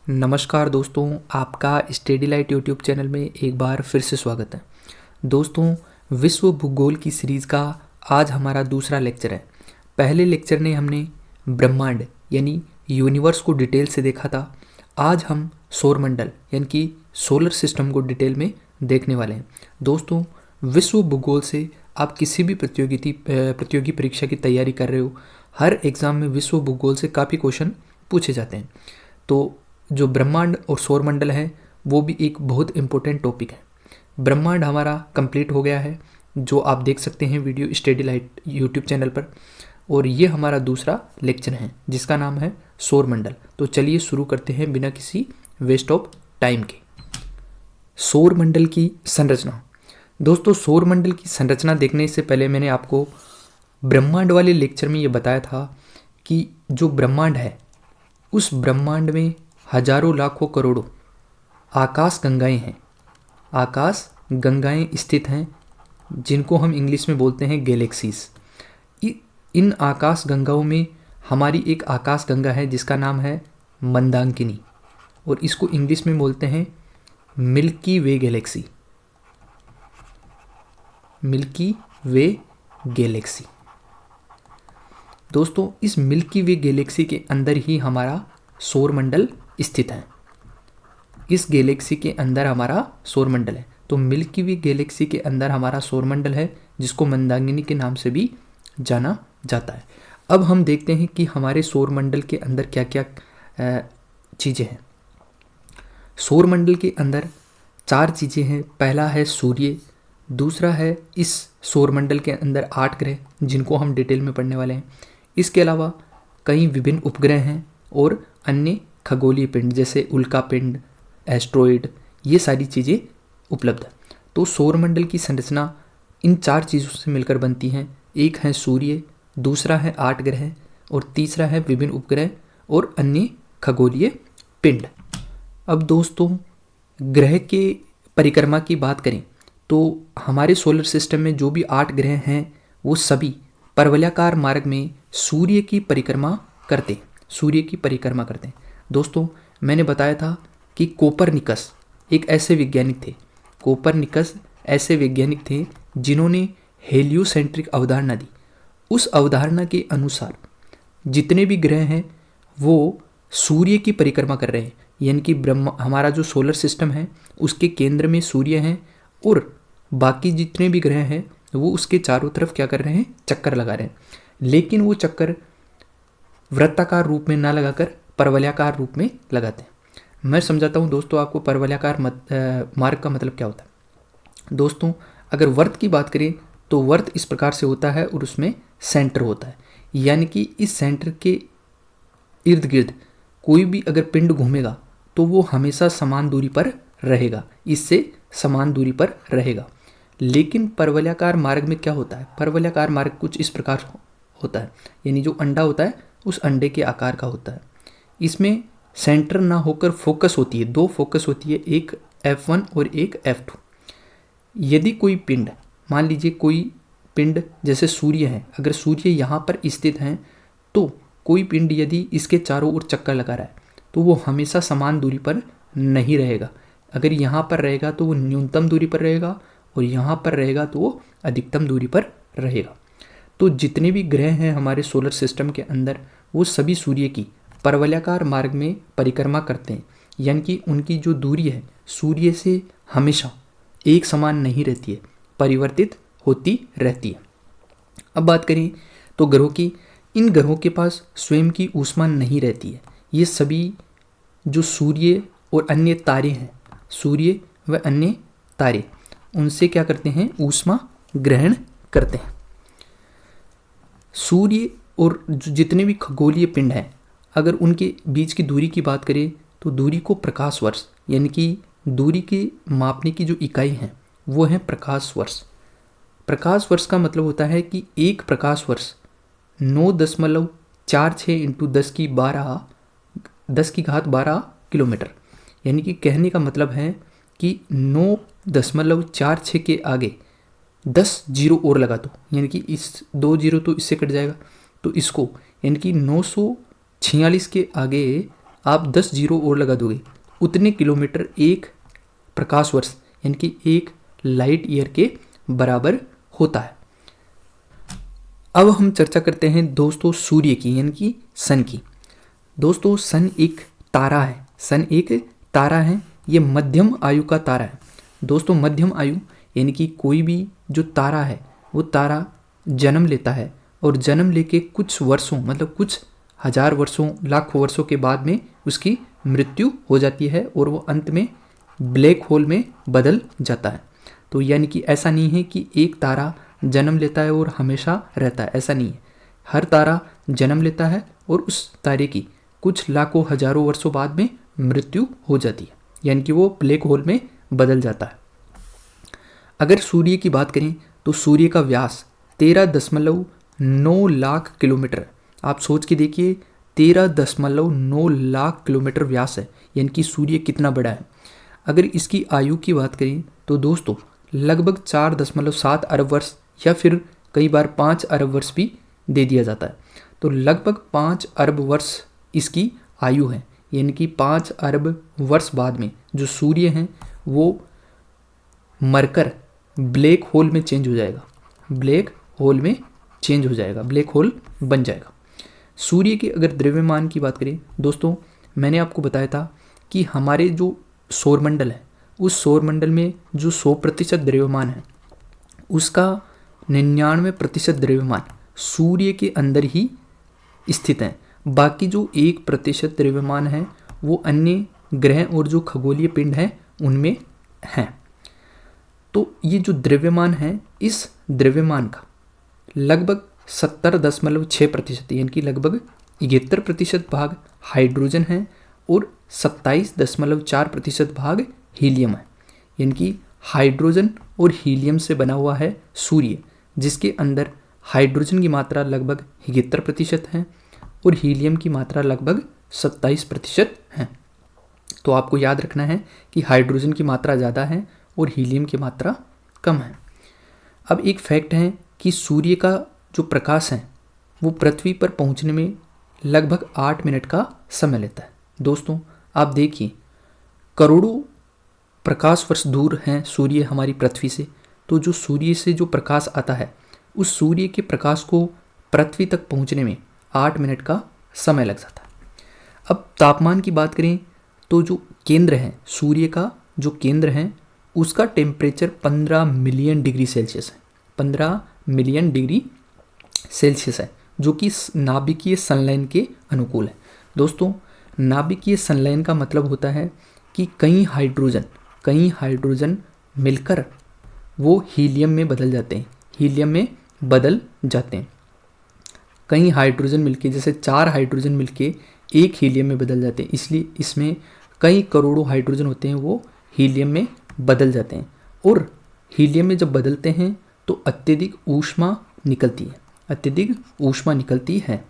नमस्कार दोस्तों, आपका स्टडी लाइट यूट्यूब चैनल में एक बार फिर से स्वागत है। दोस्तों, विश्व भूगोल की सीरीज़ का आज हमारा दूसरा लेक्चर है। पहले लेक्चर ने हमने ब्रह्मांड यानी यूनिवर्स को डिटेल से देखा था। आज हम सौरमंडल यानी कि सोलर सिस्टम को डिटेल में देखने वाले हैं। दोस्तों, विश्व भूगोल से आप किसी भी प्रतियोगी परीक्षा की तैयारी कर रहे हो, हर एग्ज़ाम में विश्व भूगोल से काफ़ी क्वेश्चन पूछे जाते हैं। तो जो ब्रह्मांड और सौरमंडल है वो भी एक बहुत इम्पोर्टेंट टॉपिक है। ब्रह्मांड हमारा कंप्लीट हो गया है, जो आप देख सकते हैं video study light YouTube channel पर, और ये हमारा दूसरा लेक्चर है जिसका नाम है सौरमंडल। तो चलिए शुरू करते हैं बिना किसी वेस्ट ऑफ टाइम के। सौरमंडल की संरचना। दोस्तों, सौरमंडल की संरचना देखने से पहले मैंने आपको ब्रह्मांड वाले लेक्चर में ये बताया था कि जो ब्रह्मांड है उस ब्रह्मांड में हजारों लाखों करोड़ों आकाश गंगाएं हैं। आकाश गंगाएं स्थित हैं जिनको हम इंग्लिश में बोलते हैं गैलेक्सीज। इन आकाश गंगाओं में हमारी एक आकाश गंगा है जिसका नाम है मंदाकिनी, और इसको इंग्लिश में बोलते हैं मिल्की वे गैलेक्सी। मिल्की वे गैलेक्सी। दोस्तों, इस मिल्की वे गैलेक्सी के अंदर ही हमारा सौरमंडल स्थित है। इस गैलेक्सी के अंदर हमारा सौरमंडल है। तो मिल्की वे गैलेक्सी के अंदर हमारा सौरमंडल है जिसको मंदाकिनी के नाम से भी जाना जाता है। अब हम देखते हैं कि हमारे सौरमंडल के अंदर क्या क्या चीज़ें हैं। सौरमंडल के अंदर 4 चीज़ें हैं। पहला है सूर्य, दूसरा है इस सौरमंडल के अंदर 8 ग्रह जिनको हम डिटेल में पढ़ने वाले हैं। इसके अलावा कई विभिन्न उपग्रह हैं और अन्य खगोलीय पिंड जैसे उल्का पिंड, एस्ट्रॉइड, ये सारी चीज़ें उपलब्ध है। तो सौरमंडल की संरचना इन 4 चीज़ों से मिलकर बनती हैं। एक है सूर्य, दूसरा है 8 ग्रह और तीसरा है विभिन्न उपग्रह और अन्य खगोलीय पिंड। अब दोस्तों, ग्रह के परिक्रमा की बात करें तो हमारे सोलर सिस्टम में जो भी 8 ग्रह हैं वो सभी परवलयाकार मार्ग में सूर्य की परिक्रमा करते हैं। सूर्य की परिक्रमा करते हैं। दोस्तों, मैंने बताया था कि कोपरनिकस एक ऐसे वैज्ञानिक थे। कोपरनिकस ऐसे वैज्ञानिक थे जिन्होंने हेलियोसेंट्रिक अवधारणा दी। उस अवधारणा के अनुसार जितने भी ग्रह हैं वो सूर्य की परिक्रमा कर रहे हैं, यानी कि हमारा जो सोलर सिस्टम है उसके केंद्र में सूर्य हैं और बाकी जितने भी ग्रह हैं वो उसके चारों तरफ क्या कर रहे हैं, चक्कर लगा रहे हैं। लेकिन वो चक्कर वृत्ताकार रूप में ना लगाकर परवलयाकार रूप में लगाते हैं। मैं समझाता हूँ दोस्तों आपको परवलयाकार मार्ग का मतलब क्या होता है। दोस्तों, अगर वर्त की बात करें तो वर्त इस प्रकार से होता है और उसमें सेंटर होता है, यानी कि इस सेंटर के इर्द गिर्द कोई भी अगर पिंड घूमेगा तो वो हमेशा समान दूरी पर रहेगा, इससे समान दूरी पर रहेगा। लेकिन परवलयाकार मार्ग में क्या होता है, परवलयाकार मार्ग कुछ इस प्रकार होता है, यानी जो अंडा होता है उस अंडे के आकार का होता है। इसमें सेंटर ना होकर फोकस होती है, 2 फोकस होती है, एक F1 और एक F2। यदि कोई पिंड, मान लीजिए कोई पिंड जैसे सूर्य है, अगर सूर्य यहाँ पर स्थित है तो कोई पिंड यदि इसके चारों ओर चक्कर लगा रहा है तो वो हमेशा समान दूरी पर नहीं रहेगा। अगर यहाँ पर रहेगा तो वो न्यूनतम दूरी पर रहेगा और यहाँ पर रहेगा तो वो अधिकतम दूरी पर रहेगा। तो जितने भी ग्रह हैं हमारे सोलर सिस्टम के अंदर वो सभी सूर्य की परवलयाकार मार्ग में परिक्रमा करते हैं, यानी कि उनकी जो दूरी है सूर्य से हमेशा एक समान नहीं रहती है, परिवर्तित होती रहती है। अब बात करें तो ग्रहों की, इन ग्रहों के पास स्वयं की ऊष्मा नहीं रहती है। ये सभी जो सूर्य और अन्य तारे हैं, सूर्य व अन्य तारे, उनसे क्या करते हैं, ऊष्मा ग्रहण करते हैं। सूर्य और जितने भी खगोलीय पिंड हैं अगर उनके बीच की दूरी की बात करें तो दूरी को प्रकाश वर्ष, यानी कि दूरी के मापने की जो इकाई है वो है प्रकाश वर्ष। प्रकाश वर्ष का मतलब होता है कि एक प्रकाश वर्ष 9.46 इंटू 10⁻12 किलोमीटर, यानी कि कहने का मतलब है कि 9.46 के आगे 10 जीरो और लगा दो, यानी कि इस 2 जीरो तो इससे कट जाएगा, तो इसको यानी कि 946 के आगे आप 10 जीरो और लगा दोगे, उतने किलोमीटर एक प्रकाश वर्ष यानी कि एक लाइट ईयर के बराबर होता है। अब हम चर्चा करते हैं दोस्तों सूर्य की यानी कि सन की। दोस्तों सन एक तारा है, सन एक तारा है, ये मध्यम आयु का तारा है। दोस्तों मध्यम आयु यानी कि कोई भी जो तारा है वो तारा जन्म लेता है और जन्म लेके कुछ वर्षों मतलब कुछ हजार वर्षों लाखों वर्षों के बाद में उसकी मृत्यु हो जाती है और वो अंत में ब्लैक होल में बदल जाता है। तो यानी कि ऐसा नहीं है कि एक तारा जन्म लेता है और हमेशा रहता है, ऐसा नहीं है। हर तारा जन्म लेता है और उस तारे की कुछ लाखों हजारों वर्षों बाद में मृत्यु हो जाती है, यानी कि वो ब्लैक होल में बदल जाता है। अगर सूर्य की बात करें तो सूर्य का व्यास 13.9 लाख किलोमीटर है। आप सोच के देखिए 13.9 लाख किलोमीटर व्यास है, यानी कि सूर्य कितना बड़ा है। अगर इसकी आयु की बात करें तो दोस्तों लगभग 4.7 अरब वर्ष या फिर कई बार 5 अरब वर्ष भी दे दिया जाता है। तो लगभग 5 अरब वर्ष इसकी आयु है, यानी कि 5 अरब वर्ष बाद में जो सूर्य हैं वो मरकर ब्लैक होल में चेंज हो जाएगा, ब्लैक होल में चेंज हो जाएगा, ब्लैक होल बन जाएगा। सूर्य के अगर द्रव्यमान की बात करें दोस्तों, मैंने आपको बताया था कि हमारे जो सौरमंडल है उस सौरमंडल में जो 100% द्रव्यमान है उसका 99% द्रव्यमान सूर्य के अंदर ही स्थित है। बाकी जो 1% द्रव्यमान है वो अन्य ग्रह और जो खगोलीय पिंड हैं उनमें हैं। तो ये जो द्रव्यमान है इस द्रव्यमान का लगभग 70.6% यानी कि लगभग 71% भाग हाइड्रोजन है और 27.4% भाग हीलियम है। यानी कि हाइड्रोजन और हीलियम से बना हुआ है सूर्य, जिसके अंदर हाइड्रोजन की मात्रा लगभग 71% है और हीलियम की मात्रा लगभग 27% है। तो आपको याद रखना है कि हाइड्रोजन की मात्रा ज़्यादा है और हीलियम की मात्रा कम है। अब एक फैक्ट है कि सूर्य का जो प्रकाश है वो पृथ्वी पर पहुंचने में लगभग 8 मिनट का समय लेता है। दोस्तों आप देखिए करोड़ों प्रकाश वर्ष दूर हैं सूर्य हमारी पृथ्वी से, तो जो सूर्य से जो प्रकाश आता है उस सूर्य के प्रकाश को पृथ्वी तक पहुंचने में 8 मिनट का समय लग जाता है। अब तापमान की बात करें तो जो केंद्र है सूर्य का जो केंद्र है उसका टेम्परेचर 15 मिलियन डिग्री सेल्सियस है, 15 मिलियन डिग्री सेल्सियस है, जो कि नाभिकीय संलयन के अनुकूल है। दोस्तों नाभिकीय संलयन का मतलब होता है कि कई हाइड्रोजन मिलकर वो हीलियम में बदल जाते हैं, हीलियम में बदल जाते हैं। कई हाइड्रोजन मिलके जैसे 4 हाइड्रोजन मिलके एक हीलियम में बदल जाते हैं, इसलिए इसमें कई करोड़ों हाइड्रोजन होते हैं वो हीलियम में बदल जाते हैं। और हीलियम में जब बदलते हैं तो अत्यधिक ऊष्मा निकलती है, अत्यधिक ऊष्मा निकलती है।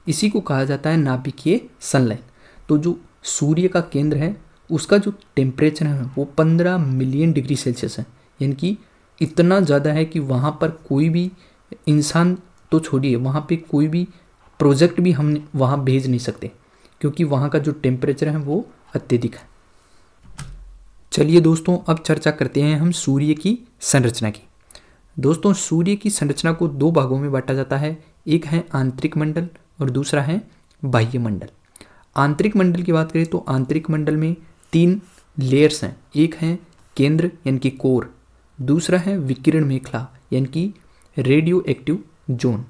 इसी को कहा जाता है नाभिकीय संलयन। तो जो सूर्य का केंद्र है उसका जो टेम्परेचर है वो 15 मिलियन डिग्री सेल्सियस है, यानी कि इतना ज़्यादा है कि वहाँ पर कोई भी इंसान तो छोड़िए, वहाँ पे कोई भी प्रोजेक्ट भी हम वहाँ भेज नहीं सकते, क्योंकि वहाँ का जो टेम्परेचर है वो अत्यधिक है। चलिए दोस्तों अब चर्चा करते हैं हम सूर्य की संरचना की। दोस्तों सूर्य की संरचना को 2 भागों में बांटा जाता है, एक है आंतरिक मंडल और दूसरा है बाह्य मंडल। आंतरिक मंडल की बात करें तो आंतरिक मंडल में 3 लेयर्स हैं, एक है केंद्र यानी कि कोर, दूसरा है विकिरण मेखला यानी कि रेडियो एक्टिव जोन,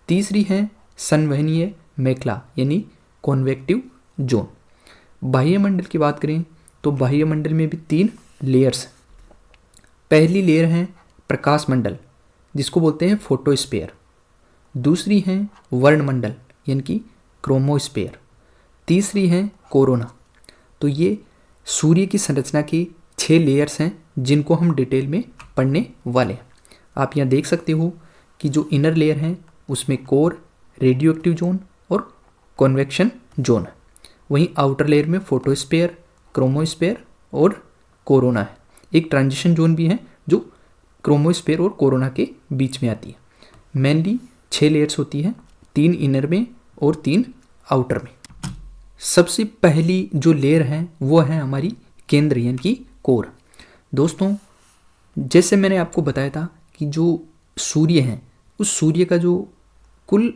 तीसरी है संवहनीय मेखला यानी कॉन्वेक्टिव जोन। बाह्य मंडल की बात करें तो बाह्य मंडल में भी 3 लेयर्स हैं। पहली लेयर है प्रकाश मंडल जिसको बोलते हैं फोटोस्फीयर, दूसरी है वर्णमंडल यानी कि क्रोमोस्फीयर, तीसरी है कोरोना। तो ये सूर्य की संरचना की 6 लेयर्स हैं जिनको हम डिटेल में पढ़ने वाले हैं। आप यहाँ देख सकते हो कि जो इनर लेयर है उसमें कोर, रेडियो एक्टिव जोन और कॉन्वेक्शन जोन है, वहीं आउटर लेयर में फोटोस्फीयर, क्रोमोस्फीयर और कोरोना है। एक ट्रांजिशन जोन भी है जो क्रोमोस्फीयर और कोरोना के बीच में आती है। मेनली 6 लेयर्स होती है, 3 इनर में और 3 आउटर में। सबसे पहली जो लेयर है वो है हमारी केंद्र यानी कि कोर। दोस्तों, जैसे मैंने आपको बताया था कि जो सूर्य है उस सूर्य का जो कुल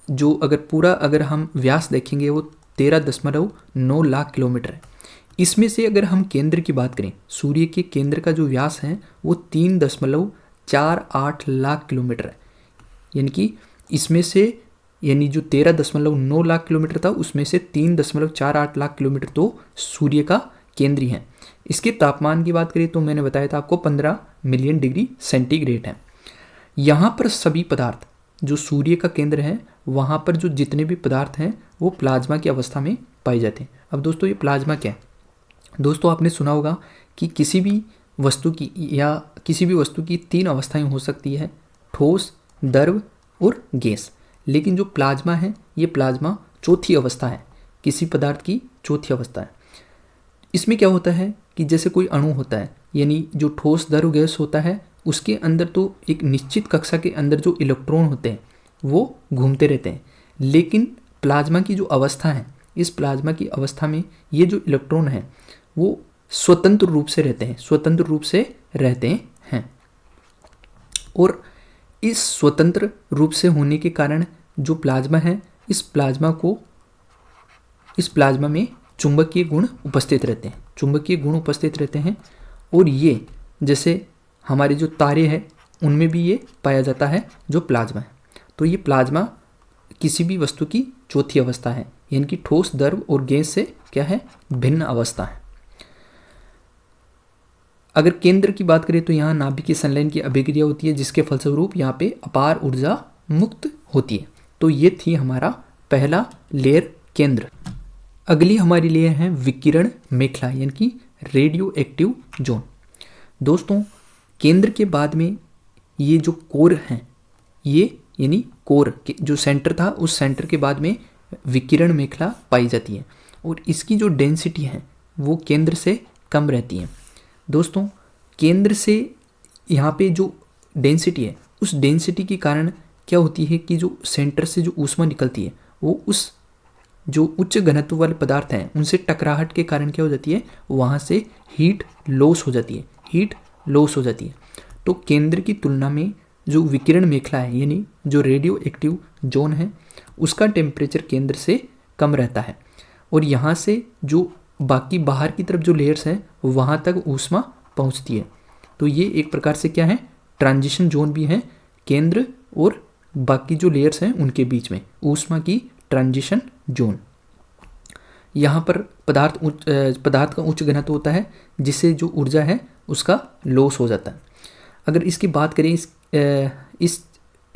जो अगर हम व्यास देखेंगे वो 13.9 लाख किलोमीटर है। इसमें से अगर हम केंद्र की बात करें, सूर्य के केंद्र का जो व्यास है वो 3.48 लाख किलोमीटर है। यानी कि इसमें से जो 13.9 लाख किलोमीटर था उसमें से 3.48 लाख किलोमीटर तो सूर्य का केंद्र ही है। इसके तापमान की बात करें तो मैंने बताया था आपको 15 मिलियन डिग्री सेंटीग्रेड है। यहाँ पर सभी पदार्थ जो सूर्य का केंद्र है वहाँ पर जो जितने भी पदार्थ हैं वो प्लाज्मा की अवस्था में पाए जाते हैं। अब दोस्तों, ये प्लाज्मा क्या है? दोस्तों, आपने सुना होगा कि किसी भी वस्तु की 3 अवस्थाएं हो सकती है, ठोस, द्रव और गैस। लेकिन जो प्लाज्मा है ये प्लाज्मा चौथी अवस्था है, किसी पदार्थ की चौथी अवस्था है। इसमें क्या होता है कि जैसे कोई अणु होता है, यानी जो ठोस, द्रव, गैस होता है, उसके अंदर तो एक निश्चित कक्षा के अंदर जो इलेक्ट्रॉन होते हैं वो घूमते रहते हैं। लेकिन प्लाज्मा की जो अवस्था है, इस प्लाज्मा की अवस्था में ये जो इलेक्ट्रॉन है वो स्वतंत्र रूप से रहते हैं। और इस स्वतंत्र रूप से होने के कारण जो प्लाज्मा है, इस प्लाज्मा में चुंबकीय गुण उपस्थित रहते हैं। और ये जैसे हमारे जो तारे हैं उनमें भी ये पाया जाता है जो प्लाज्मा है। तो ये प्लाज्मा किसी भी वस्तु की चौथी अवस्था है, यानी कि ठोस, द्रव और गैस से क्या है, भिन्न अवस्था है। अगर केंद्र की बात करें तो यहाँ नाभिकीय संलयन की अभिक्रिया होती है, जिसके फलस्वरूप यहाँ पे अपार ऊर्जा मुक्त होती है। तो ये थी हमारा पहला लेयर, केंद्र। अगली हमारी लेयर है विकिरण मेखला यानी कि रेडियो एक्टिव जोन। दोस्तों, केंद्र के बाद में ये जो कोर है, ये यानी कोर के जो सेंटर था, उस सेंटर के बाद में विकिरण मेखला पाई जाती है और इसकी जो डेंसिटी है वो केंद्र से कम रहती है। दोस्तों, केंद्र से यहाँ पे जो डेंसिटी है, उस डेंसिटी के कारण क्या होती है कि जो सेंटर से जो ऊष्मा निकलती है वो उस जो उच्च घनत्व वाले पदार्थ हैं उनसे टकराहट के कारण क्या हो जाती है, वहाँ से हीट लॉस हो जाती है। तो केंद्र की तुलना में जो विकिरण मेखला है यानी जो रेडियो एक्टिव जोन है उसका टेम्परेचर केंद्र से कम रहता है और यहाँ से जो बाकी बाहर की तरफ जो लेयर्स हैं वहाँ तक ऊष्मा पहुँचती है। तो ये एक प्रकार से क्या है, ट्रांजिशन जोन भी है, केंद्र और बाकी जो लेयर्स हैं उनके बीच में ऊष्मा की ट्रांजिशन जोन। यहाँ पर पदार्थ का उच्च घनत्व होता है जिससे जो ऊर्जा है उसका लॉस हो जाता है। अगर इसकी बात करें इस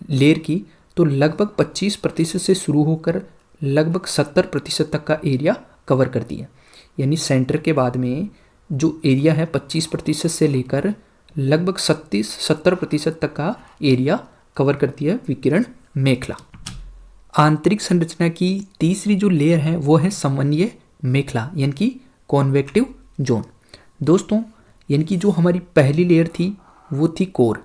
लेयर की तो लगभग 25% से शुरू होकर लगभग 70% तक का एरिया कवर करती है। यानी सेंटर के बाद में जो एरिया है 25% से लेकर लगभग 70% तक का एरिया कवर करती है विकिरण मेखला। आंतरिक संरचना की तीसरी जो लेयर है वो है समन्वय मेखला यानी कि कॉन्वेक्टिव जोन। दोस्तों, यानी कि जो हमारी पहली लेयर थी वो थी कोर,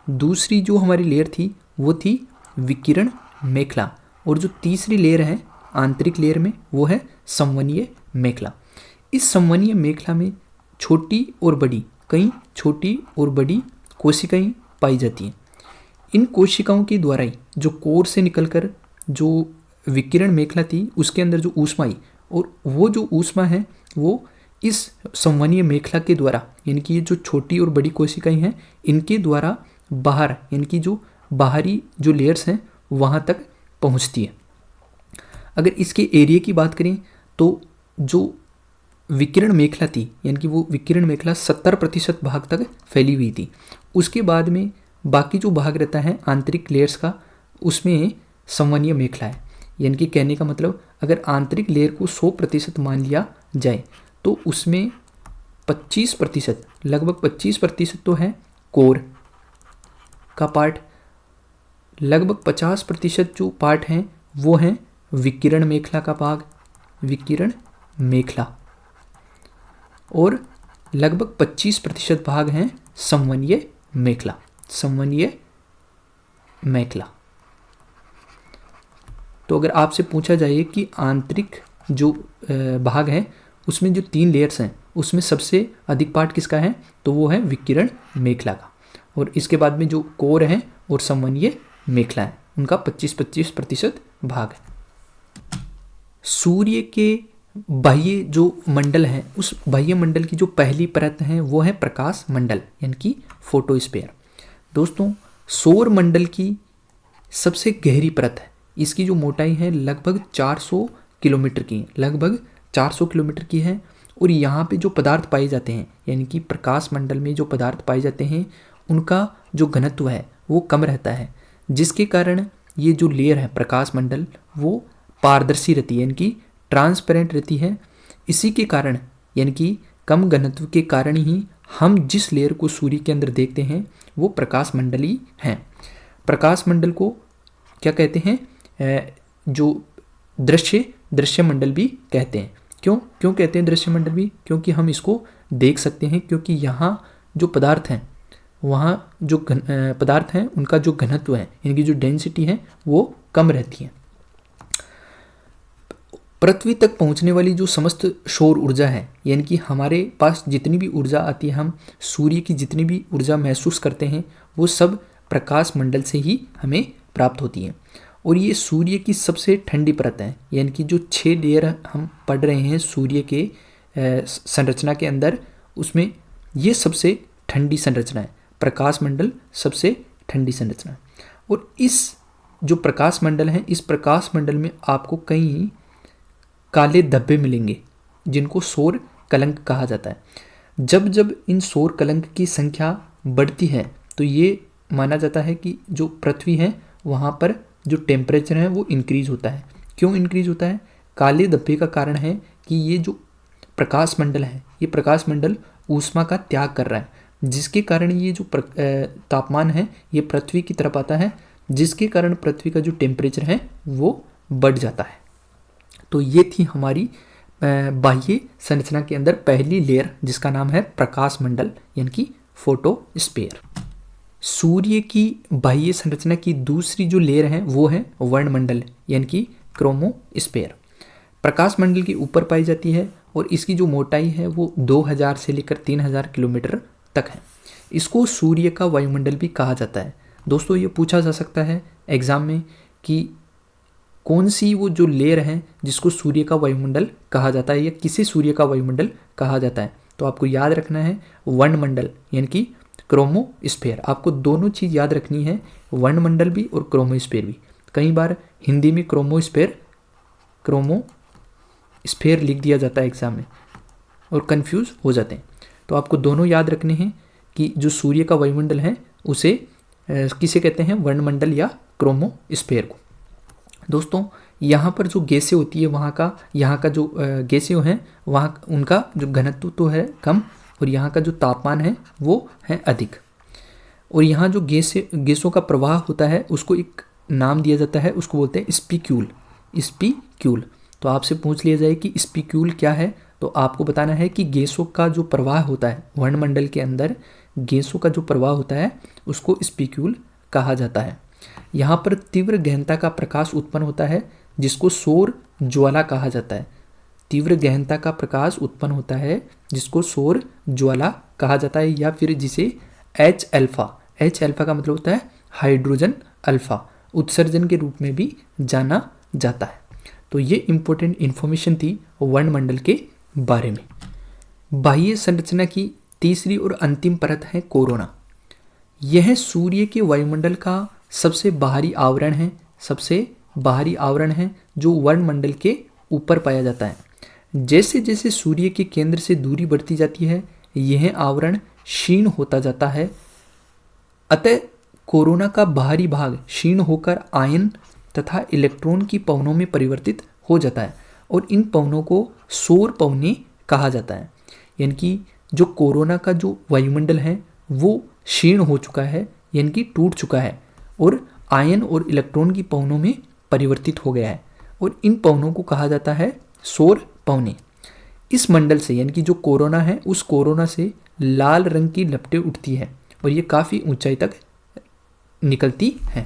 दूसरी जो हमारी लेयर थी वो थी विकिरण मेखला और जो तीसरी लेयर है आंतरिक लेयर में वो है समन्वय मेखला। इस समन्वय मेखला में कई छोटी और बड़ी कोशिकाएं पाई जाती हैं। इन कोशिकाओं के द्वारा ही जो कोर से निकलकर जो विकिरण मेखला थी उसके अंदर जो ऊष्मा आई और वो जो ऊष्मा है वो इस समन्वय मेखला के द्वारा यानी कि ये जो छोटी और बड़ी कोशिकाएं हैं इनके द्वारा बाहर यानी कि जो बाहरी जो लेयर्स हैं वहाँ तक पहुँचती है। अगर इसके एरिया की बात करें तो जो विकिरण मेखला थी यानी कि वो विकिरण मेखला 70% भाग तक फैली हुई थी। उसके बाद में बाकी जो भाग रहता है आंतरिक लेयर्स का उसमें समन्वय मेखला है। यानी कि कहने का मतलब अगर आंतरिक लेयर को 100% मान लिया जाए तो उसमें 25% लगभग 25% तो है कोर का पार्ट, लगभग 50% जो पार्ट हैं वो हैं विकिरण मेखला का भाग, विकिरण मेखला, और लगभग 25% भाग हैं समन्वय मेखला। तो अगर आपसे पूछा जाए कि आंतरिक जो भाग है उसमें जो 3 लेयर्स हैं उसमें सबसे अधिक पार्ट किसका है, तो वो है विकिरण मेखला का। और इसके बाद में जो कोर है और संवहनीय मेखला है उनका 25-25% भाग है। सूर्य के बाह्य जो मंडल है उस बाह्य मंडल की जो पहली परत है वो है प्रकाश मंडल यानी कि फोटोस्फीयर। दोस्तों सौर मंडल की सबसे गहरी परत है, इसकी जो मोटाई है लगभग 400 किलोमीटर की है, लगभग 400 किलोमीटर की है। और यहाँ पे जो पदार्थ पाए जाते हैं यानी कि प्रकाश मंडल में जो पदार्थ पाए जाते हैं उनका जो घनत्व है वो कम रहता है, जिसके कारण ये जो लेयर है प्रकाश मंडल वो पारदर्शी रहती है यानी कि ट्रांसपेरेंट रहती है। इसी के कारण यानी कि कम घनत्व के कारण ही हम जिस लेयर को सूर्य के अंदर देखते हैं वो प्रकाश मंडल ही हैं। प्रकाश मंडल को क्या कहते हैं, जो दृश्य मंडल भी कहते हैं। क्यों कहते हैं दृश्य मंडल भी, क्योंकि हम इसको देख सकते हैं, क्योंकि यहाँ जो पदार्थ हैं वहाँ जो पदार्थ हैं उनका जो घनत्व है यानी कि जो डेंसिटी है वो कम रहती है। पृथ्वी तक पहुँचने वाली जो समस्त सौर ऊर्जा है यानी कि हमारे पास जितनी भी ऊर्जा आती है, हम सूर्य की जितनी भी ऊर्जा महसूस करते हैं वो सब प्रकाश मंडल से ही हमें प्राप्त होती है। और ये सूर्य की सबसे ठंडी परत है यानी कि जो 6 लेयर हम पढ़ रहे हैं सूर्य के संरचना के अंदर, उसमें ये सबसे ठंडी संरचना है। प्रकाश मंडल सबसे ठंडी संरचना है। और इस जो प्रकाश मंडल है इस प्रकाश मंडल में आपको कई काले धब्बे मिलेंगे जिनको सौर कलंक कहा जाता है। जब जब इन सौर कलंक की संख्या बढ़ती है तो ये माना जाता है कि जो पृथ्वी है वहाँ पर जो टेम्परेचर है वो इंक्रीज होता है। क्यों इंक्रीज होता है, काले धब्बे का कारण है कि ये जो प्रकाश मंडल है ये प्रकाश मंडल ऊष्मा का त्याग कर रहा है, जिसके कारण ये जो तापमान है ये पृथ्वी की तरफ आता है, जिसके कारण पृथ्वी का जो टेम्परेचर है वो बढ़ जाता है। तो ये थी हमारी बाह्य संरचना के अंदर पहली लेयर जिसका नाम है प्रकाश मंडल यानी कि फोटोस्फीयर। सूर्य की बाह्य संरचना की दूसरी जो लेयर है वो है वर्णमंडल यानी कि क्रोमोस्फीयर। प्रकाश मंडल के ऊपर पाई जाती है और इसकी जो मोटाई है वो 2000 से लेकर 3000 किलोमीटर तक है। इसको सूर्य का वायुमंडल भी कहा जाता है। दोस्तों ये पूछा जा सकता है एग्जाम में कि कौन सी वो जो लेयर है जिसको सूर्य का वायुमंडल कहा जाता है या किसे सूर्य का वायुमंडल कहा जाता है, तो आपको याद रखना है वर्णमंडल यानी कि क्रोमोस्फीयर। आपको दोनों चीज़ याद रखनी है, वर्णमंडल भी और क्रोमोस्फीयर भी। कई बार हिंदी में क्रोमोस्फीयर लिख दिया जाता है एग्जाम में और कंफ्यूज हो जाते हैं। तो आपको दोनों याद रखने हैं कि जो सूर्य का वायुमंडल है उसे किसे कहते हैं, वर्णमंडल या क्रोमोस्फीयर को। दोस्तों यहाँ पर जो गैसें होती है यहाँ का जो गैसें हैं वहाँ उनका जो घनत्व तो है कम और यहाँ का जो तापमान है वो है अधिक। और यहाँ जो गैसों का प्रवाह होता है उसको एक नाम दिया जाता है, उसको बोलते हैं स्पीक्यूल। तो आपसे पूछ लिया जाए कि स्पीक्यूल क्या है, तो आपको बताना है कि गैसों का जो प्रवाह होता है वर्णमंडल के अंदर, गैसों का जो प्रवाह होता है उसको स्पीक्यूल कहा जाता है। यहाँ पर तीव्र गहनता का प्रकाश उत्पन्न होता है जिसको सौर ज्वाला कहा जाता है। तीव्र गहनता का प्रकाश उत्पन्न होता है जिसको सौर ज्वाला कहा जाता है, या फिर जिसे H अल्फा का मतलब होता है हाइड्रोजन अल्फा उत्सर्जन के रूप में भी जाना जाता है। तो ये इंपॉर्टेंट इन्फॉर्मेशन थी वर्णमंडल के बारे में। बाह्य संरचना की तीसरी और अंतिम परत है कोरोना। यह सूर्य के वायुमंडल का सबसे बाहरी आवरण है जो वर्णमंडल के ऊपर पाया जाता है। जैसे जैसे सूर्य के केंद्र से दूरी बढ़ती जाती है यह आवरण क्षीण होता जाता है। अतः कोरोना का बाहरी भाग क्षीण होकर आयन तथा इलेक्ट्रॉन की पवनों में परिवर्तित हो जाता है और इन पवनों को सौर पवनें कहा जाता है। यानी कि जो कोरोना का जो वायुमंडल है वो क्षीण हो चुका है यानी कि टूट चुका है और आयन और इलेक्ट्रॉन की पवनों में परिवर्तित हो गया है और इन पवनों को कहा जाता है सौर पवनें। इस मंडल से यानी कि जो कोरोना है उस कोरोना से लाल रंग की लपटें उठती है और ये काफ़ी ऊंचाई तक निकलती हैं।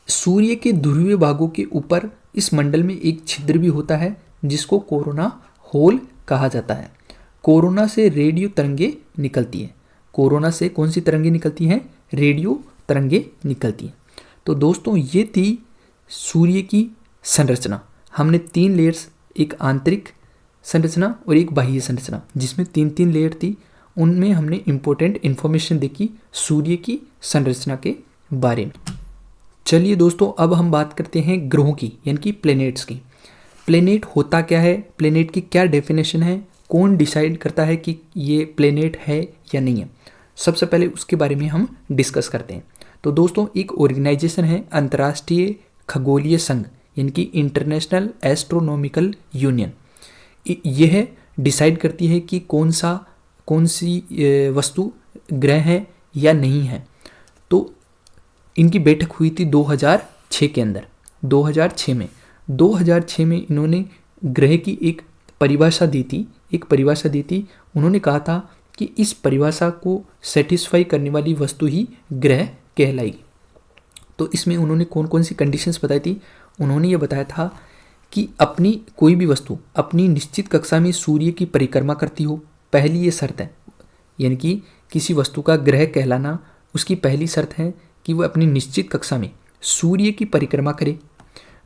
सूर्य के ध्रुवीय भागों के ऊपर इस मंडल में एक छिद्र भी होता है जिसको कोरोना होल कहा जाता है। कोरोना से रेडियो तरंगे निकलती है। कोरोना से कौन सी तरंगे निकलती हैं? रेडियो तरंगे निकलती हैं। तो दोस्तों ये थी सूर्य की संरचना। हमने 3 लेयर्स, एक आंतरिक संरचना और एक बाह्य संरचना, जिसमें 3 लेयर थी, उनमें हमने इंपॉर्टेंट इन्फॉर्मेशन देखी सूर्य की संरचना के बारे में। चलिए दोस्तों, अब हम बात करते हैं ग्रहों की, यानी कि प्लेनेट्स की। प्लेनेट होता क्या है, प्लेनेट की क्या डेफिनेशन है, कौन डिसाइड करता है कि ये प्लेनेट है या नहीं है, सबसे पहले उसके बारे में हम डिस्कस करते हैं। तो दोस्तों, एक ऑर्गेनाइजेशन है अंतर्राष्ट्रीय खगोलीय संघ, यानी कि इंटरनेशनल एस्ट्रोनॉमिकल यूनियन। यह डिसाइड करती है कि कौन सी वस्तु ग्रह है या नहीं है। तो इनकी बैठक हुई थी 2006 के अंदर। 2006 में इन्होंने ग्रह की एक परिभाषा दी थी। उन्होंने कहा था कि इस परिभाषा को सेटिस्फाई करने वाली वस्तु ही ग्रह कहलाएगी। तो इसमें उन्होंने कौन कौन सी कंडीशंस बताई थी? उन्होंने ये बताया था कि कोई भी वस्तु अपनी निश्चित कक्षा में सूर्य की परिक्रमा करती हो, पहली ये शर्त है। यानी कि किसी वस्तु का ग्रह कहलाना, उसकी पहली शर्त है कि वह अपनी निश्चित कक्षा में सूर्य की परिक्रमा करे।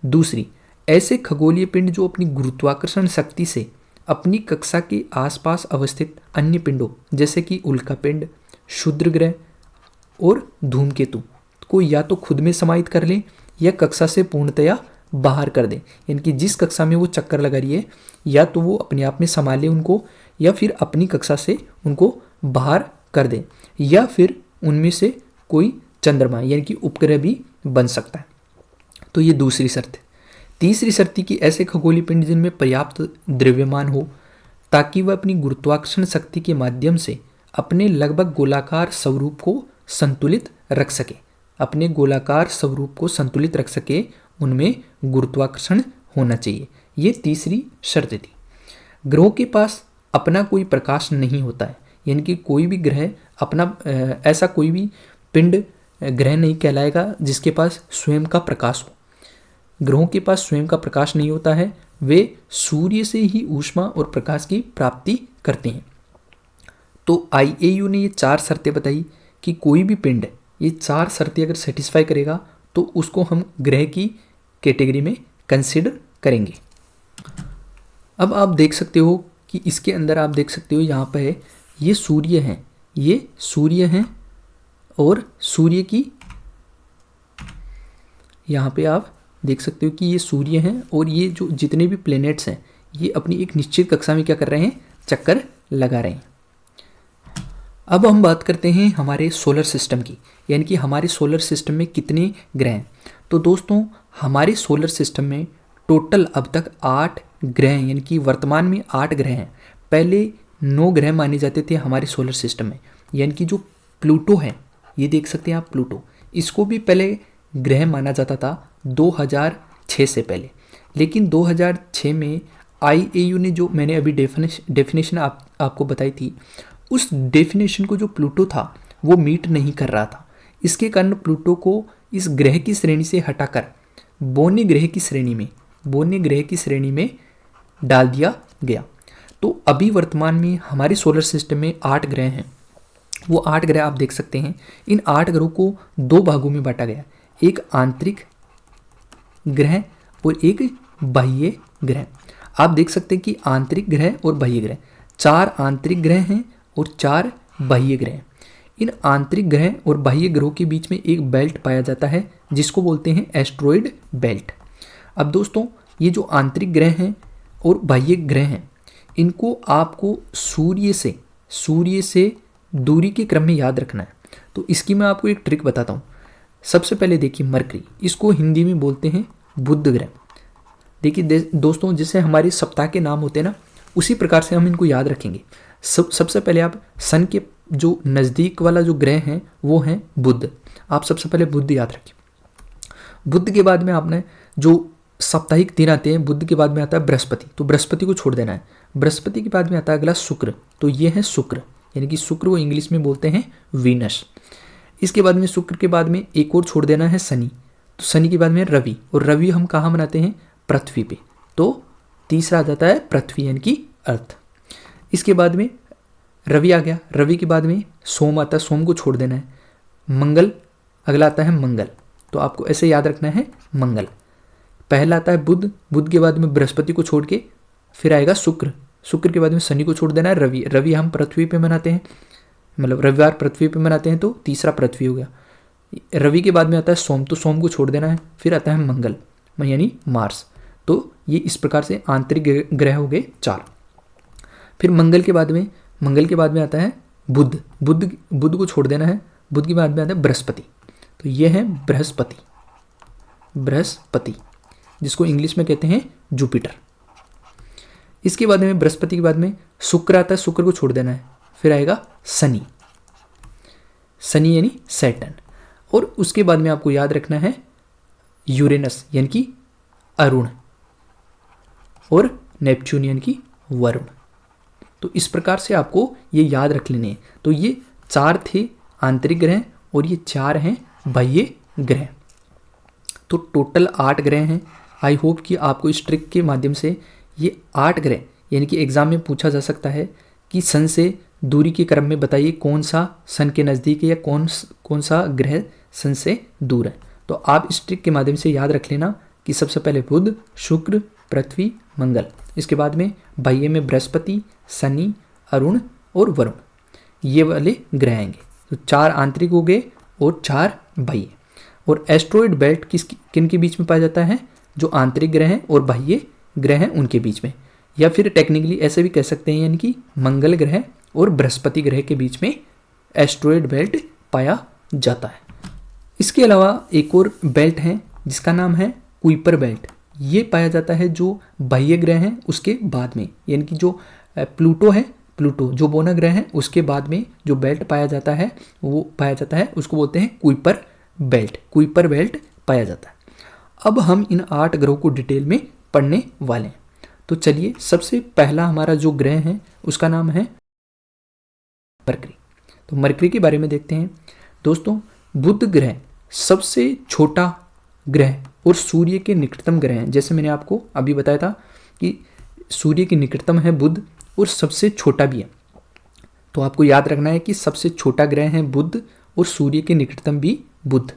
दूसरी, ऐसे खगोलीय पिंड जो अपनी गुरुत्वाकर्षण शक्ति से अपनी कक्षा के आसपास अवस्थित अन्य पिंडों, जैसे कि उल्कापिंड, क्षुद्र ग्रह और धूमकेतु को या तो खुद में समाहित कर लें या कक्षा से पूर्णतया बाहर कर दें। यानी कि जिस कक्षा में वो चक्कर लगा रही है, या तो वो अपने आप में संभाल ले उनको, या फिर अपनी कक्षा से उनको बाहर कर दें, या फिर उनमें से कोई चंद्रमा यानी कि उपग्रह भी बन सकता है। तो ये दूसरी शर्त है। तीसरी शर्त थी कि ऐसे खगोलीय पिंड जिनमें पर्याप्त द्रव्यमान हो, ताकि वह अपनी गुरुत्वाकर्षण शक्ति के माध्यम से अपने लगभग गोलाकार स्वरूप को संतुलित रख सके। उनमें गुरुत्वाकर्षण होना चाहिए। ये तीसरी शर्त थी। ग्रहों के पास अपना कोई प्रकाश नहीं होता है, यानी कि कोई भी ग्रह ऐसा कोई भी पिंड ग्रह नहीं कहलाएगा जिसके पास स्वयं का प्रकाश हो। ग्रहों के पास स्वयं का प्रकाश नहीं होता है, वे सूर्य से ही ऊष्मा और प्रकाश की प्राप्ति करते हैं। तो IAU ने ये 4 शर्तें बताई कि कोई भी पिंड ये 4 शर्तें अगर सेटिस्फाई करेगा तो उसको हम ग्रह की कैटेगरी में कंसिडर करेंगे। अब आप देख सकते हो कि इसके अंदर आप देख सकते हो यहाँ पे ये सूर्य हैं, और सूर्य की यहाँ पे आप देख सकते हो कि ये सूर्य हैं, और ये जो जितने भी प्लैनेट्स हैं ये अपनी एक निश्चित कक्षा में क्या कर रहे हैं? चक्कर लगा रहे हैं। अब हम बात करते हैं हमारे सोलर सिस्टम की, यानी कि हमारे सोलर सिस्टम में कितने ग्रह हैं। तो दोस्तों, हमारे सोलर सिस्टम में टोटल अब तक 8 ग्रह हैं, यानी कि वर्तमान में 8 ग्रह हैं। पहले 9 ग्रह माने जाते थे हमारे सोलर सिस्टम में, यानी कि जो प्लूटो है, ये देख सकते हैं आप प्लूटो, इसको भी पहले ग्रह माना जाता था 2006 से पहले। लेकिन 2006 में IAU ने जो मैंने अभी डेफिनेशन आपको बताई थी, उस डेफिनेशन को जो प्लूटो था वो मीट नहीं कर रहा था। इसके कारण प्लूटो को इस ग्रह की श्रेणी से हटाकर बोनी ग्रह की श्रेणी में डाल दिया गया। तो अभी वर्तमान में हमारे सोलर सिस्टम में 8 ग्रह हैं। वो 8 ग्रह आप देख सकते हैं। इन 8 ग्रहों को 2 भागों में बांटा गया, एक आंतरिक ग्रह और एक बाह्य ग्रह। आप देख सकते हैं कि आंतरिक ग्रह और बाह्य ग्रह, 4 आंतरिक ग्रह हैं और 4 बाह्य ग्रह। इन आंतरिक ग्रह और बाह्य ग्रहों के बीच में एक बेल्ट पाया जाता है जिसको बोलते हैं एस्ट्रॉयड बेल्ट। अब दोस्तों, ये जो आंतरिक ग्रह हैं और बाह्य ग्रह हैं, इनको आपको सूर्य से दूरी के क्रम में याद रखना है। तो इसकी मैं आपको एक ट्रिक बताता हूँ। सबसे पहले देखिए मरकरी, इसको हिंदी में बोलते हैं बुध ग्रह। देखिए दोस्तों, जैसे हमारे सप्ताह के नाम होते हैं ना, उसी प्रकार से हम इनको याद रखेंगे। सबसे पहले आप सन के जो नज़दीक वाला जो ग्रह है वो है बुध। आप सबसे पहले बुध याद रखिए। बुध के बाद में आपने जो साप्ताहिक दिन आते हैं, बुध के बाद में आता है बृहस्पति, तो बृहस्पति को छोड़ देना है। बृहस्पति के बाद में आता है अगला शुक्र, तो ये है शुक्र, यानी कि शुक्र वो इंग्लिश में बोलते हैं वीनस। इसके बाद में शुक्र के बाद में एक और छोड़ देना है शनि, तो शनि के बाद में रवि, और रवि हम कहाँ मनाते हैं? पृथ्वी पे। तो तीसरा आ जाता है पृथ्वी यानी कि अर्थ। इसके बाद में रवि आ गया, रवि के बाद में सोम आता है, सोम को छोड़ देना है। मंगल, अगला आता है मंगल, तो आपको ऐसे याद रखना है मंगल। पहला आता है बुध, बुध के बाद में बृहस्पति को छोड़ के फिर आएगा शुक्र, शुक्र के बाद में शनि को छोड़ देना है रवि, रवि हम पृथ्वी पे मनाते हैं, मतलब रविवार पृथ्वी पे मनाते हैं, तो तीसरा पृथ्वी हो गया। रवि के बाद में आता है सोम, तो सोम को छोड़ देना है। फिर आता है मंगल यानी मार्स। तो ये इस प्रकार से आंतरिक ग्रह हो गए 4। फिर मंगल के बाद में आता है बुध, बुध को छोड़ देना है। बुध के बाद में आता है बृहस्पति, तो ये है बृहस्पति, जिसको इंग्लिश में कहते हैं जुपिटर। इसके बाद में बृहस्पति के बाद में शुक्र आता है, शुक्र को छोड़ देना है। फिर आएगा शनि, शनि यानी सैटर्न। और उसके बाद में आपको याद रखना है यूरेनस यानी कि अरुण, और नेपच्यून यानी कि वरुण। तो इस प्रकार से आपको ये याद रख लेने हैं। तो ये 4 थे आंतरिक ग्रह और ये 4 हैं बाह्य ग्रह। तो टोटल 8 ग्रह हैं। आई होप कि आपको इस ट्रिक के माध्यम से ये 8 ग्रह, यानी कि एग्जाम में पूछा जा सकता है कि सन से दूरी के क्रम में बताइए कौन सा सन के नज़दीक है या कौन सा ग्रह सन से दूर है। तो आप इस ट्रिक के माध्यम से याद रख लेना कि सबसे पहले बुध, शुक्र, पृथ्वी, मंगल, इसके बाद में बाह्य में बृहस्पति, शनि, अरुण और वरुण, ये वाले ग्रह आएंगे। तो 4 आंतरिक हो गए और 4 बाह्य। और एस्ट्रॉयड बेल्ट किन के बीच में पाया जाता है? जो आंतरिक ग्रह हैं और बाह्य ग्रह हैं उनके बीच में, या फिर टेक्निकली ऐसे भी कह सकते हैं, यानी कि मंगल ग्रह और बृहस्पति ग्रह के बीच में एस्ट्रॉयड बेल्ट पाया जाता है। इसके अलावा एक और बेल्ट है जिसका नाम है कुइपर बेल्ट। ये पाया जाता है जो बाह्य ग्रह हैं उसके बाद में, यानी कि जो प्लूटो है, प्लूटो जो बोना ग्रह है उसके बाद में जो बेल्ट पाया जाता है वो पाया जाता है, उसको बोलते हैं कुइपर बेल्ट। कुइपर बेल्ट पाया जाता है। अब हम इन 8 ग्रहों को डिटेल में पढ़ने वाले हैं। तो चलिए, सबसे पहला हमारा जो ग्रह है उसका नाम है मरकरी। तो मरकरी के बारे में देखते हैं। दोस्तों, बुध ग्रह सबसे छोटा ग्रह और सूर्य के निकटतम ग्रह हैं। जैसे मैंने आपको अभी बताया था कि सूर्य के निकटतम है बुध और सबसे छोटा भी है। तो आपको याद रखना है कि सबसे छोटा ग्रह है बुध और सूर्य के निकटतम भी बुध।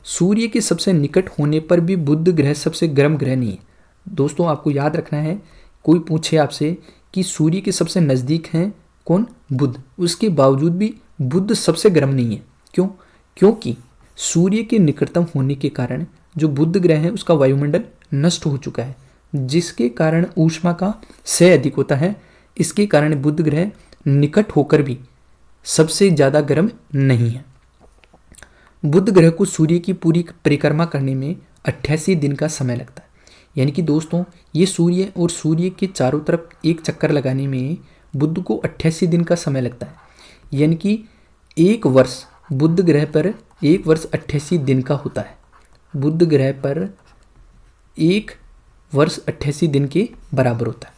सूर्य के सबसे निकट होने पर भी बुध ग्रह सबसे गर्म ग्रह नहीं है। दोस्तों, आपको याद रखना है, कोई पूछे आपसे कि सूर्य के सबसे नज़दीक हैं कौन? बुध, उसके बावजूद भी बुध सबसे गर्म नहीं है। क्यों? क्योंकि सूर्य के निकटतम होने के कारण जो बुध ग्रह है उसका वायुमंडल नष्ट हो चुका है, जिसके कारण ऊष्मा का क्षय अधिक होता है। इसके कारण बुध ग्रह निकट होकर भी सबसे ज़्यादा गर्म नहीं है। बुध ग्रह को सूर्य की पूरी परिक्रमा करने में 88 दिन का समय लगता है। यानी कि दोस्तों, ये सूर्य और सूर्य के चारों तरफ एक चक्कर लगाने में बुध को 88 दिन का समय लगता है। यानी कि एक वर्ष बुध ग्रह पर 1 वर्ष 88 दिन का होता है। बुध ग्रह पर 1 वर्ष 88 दिन के बराबर होता है।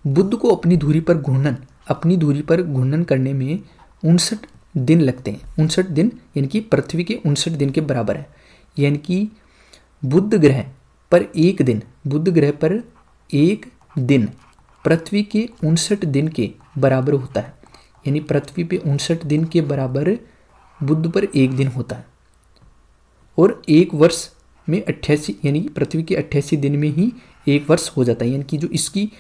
बुध को अपनी धुरी पर घूर्णन करने में 59 दिन लगते हैं। 59 दिन यानी कि पृथ्वी के 59 दिन के बराबर है। यानी कि बुध ग्रह पर एक दिन पृथ्वी के 59 दिन के बराबर होता है। यानी पृथ्वी पे 59 दिन के बराबर बुध पर एक दिन होता है। और एक वर्ष में 88, यानी कि पृथ्वी के 88 दिन में ही एक वर्ष हो जाता है। यानी कि जो इसकी